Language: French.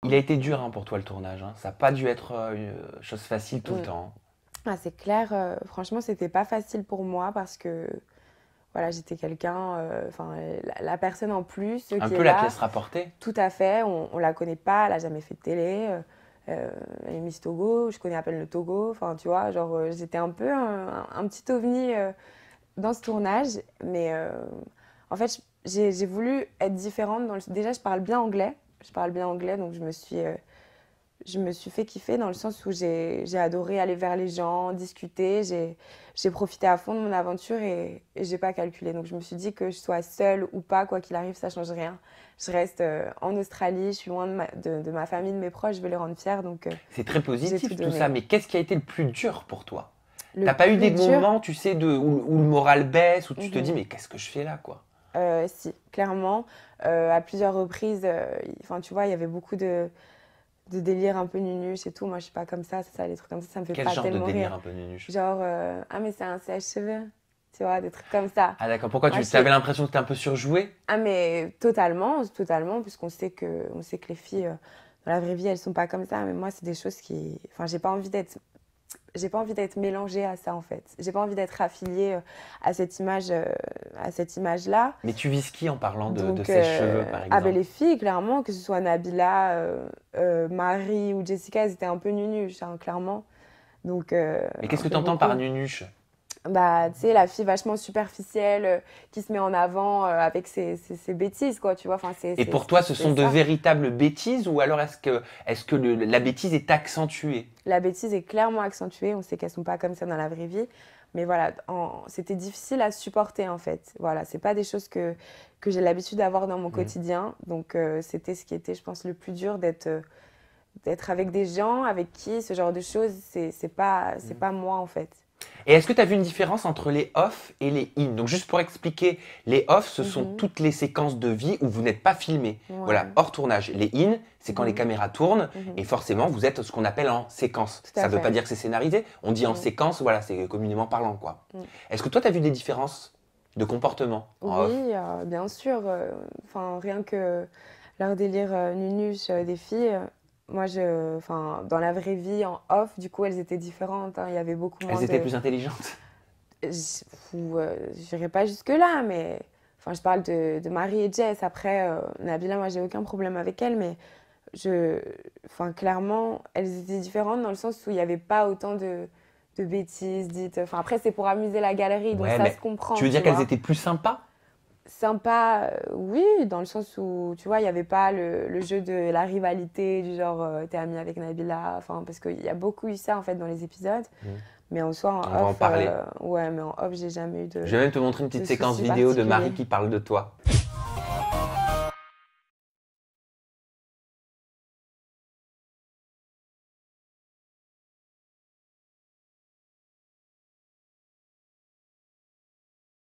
Il a été dur hein, pour toi le tournage, hein. Ça n'a pas dû être une chose facile tout le temps, hein. Ah, c'est clair, franchement, c'était pas facile pour moi parce que voilà, j'étais quelqu'un, enfin, la personne en plus Un qui peu est la là, pièce rapportée. tout à fait, on la connaît pas, elle a jamais fait de télé, elle est Miss Togo, je connais à peine le Togo, enfin, tu vois, genre, j'étais un peu un petit ovni dans ce tournage, mais en fait, j'ai voulu être différente. Déjà, je parle bien anglais, donc je me suis fait kiffer dans le sens où j'ai adoré aller vers les gens, discuter, j'ai profité à fond de mon aventure et j'ai pas calculé. Donc je me suis dit que je sois seule ou pas, quoi qu'il arrive, ça change rien. Je reste en Australie, je suis loin de ma famille, de mes proches, je veux les rendre fiers, donc C'est très j'ai tout positif tout ça, donné. mais qu'est-ce qui a été le plus dur pour toi? Le T'as pas eu plus des dur, moments, tu sais, où le moral baisse, où tu te dis mhm. mais qu'est-ce que je fais là quoi? Si, clairement, à plusieurs reprises, enfin tu vois, il y avait beaucoup de délire un peu nunuche et tout. Moi, je suis pas comme ça, les trucs comme ça me fait Quel pas genre de tellement délire rire. un peu nunuche? Genre, ah, mais c'est un sèche-cheveux, tu vois, des trucs comme ça. Ah d'accord, pourquoi Moi, tu avais l'impression que t'étais un peu surjoué? ah, mais totalement, totalement, puisqu'on sait on sait que les filles, dans la vraie vie, elles sont pas comme ça. Mais moi, c'est des choses qui. Enfin, j'ai pas envie d'être mélangée à ça, en fait. J'ai pas envie d'être affiliée à cette image-là. Mais tu vises qui en parlant de Donc, sèche-cheveux par ah ben exemple? les filles, clairement, que ce soit Nabila, Marie ou Jessica, elles étaient un peu nunuches, hein, clairement. Donc, Mais un qu'est-ce que peu t'entends par beaucoup. nunuche? Bah, tu sais, la fille vachement superficielle, qui se met en avant avec ses bêtises, quoi, tu vois. Enfin, Et pour toi, ce c'est sont de ça. véritables bêtises ou alors est-ce que la bêtise est accentuée? La bêtise est clairement accentuée. On sait qu'elles sont pas comme ça dans la vraie vie. Mais voilà, c'était difficile à supporter, en fait. Voilà, c'est pas des choses que j'ai l'habitude d'avoir dans mon Mhm. quotidien. Donc, c'était ce qui était, je pense, le plus dur d'être avec des gens avec qui ce genre de choses, c'est pas moi, en fait. Et est-ce que tu as vu une différence entre les off et les in? Donc juste pour expliquer, les off, ce sont Mhm. toutes les séquences de vie où vous n'êtes pas filmé. Voilà, Ouais. hors tournage. Les in, c'est quand les Mhm. caméras tournent et Mhm. forcément vous êtes ce qu'on appelle en séquence. Tout Ça à ne veut pas fait. dire que c'est scénarisé, on dit en Mm. séquence, voilà, c'est communément parlant quoi. Mm. Est-ce que toi tu as vu des différences de comportement en Oui, off? bien sûr. Enfin, rien que leur délire nunuche des filles. Moi, enfin, dans la vraie vie, en off, du coup, elles étaient différentes, hein. Il y avait beaucoup moins Elles étaient de. plus intelligentes? J'irai pas jusque-là, mais. Enfin, je parle de Marie et Jess. Après, Nabila, moi, j'ai aucun problème avec elle, mais je. Enfin, clairement, elles étaient différentes dans le sens où il n'y avait pas autant de bêtises dites. Enfin, après, c'est pour amuser la galerie, donc Ouais, ça se mais tu comprend, veux tu dire qu'elles vois. étaient plus sympas? Sympa, oui, dans le sens où, tu vois, il n'y avait pas le jeu de la rivalité, du genre, t'es amie avec Nabila, enfin, parce qu'il y a beaucoup eu ça, en fait, dans les épisodes. Hmm. Mais en soi, On en va en off, parler. ouais, mais en off, j'ai jamais eu Je vais même te montrer une de petite séquence soucis vidéo de Marie particuliers. qui parle de toi.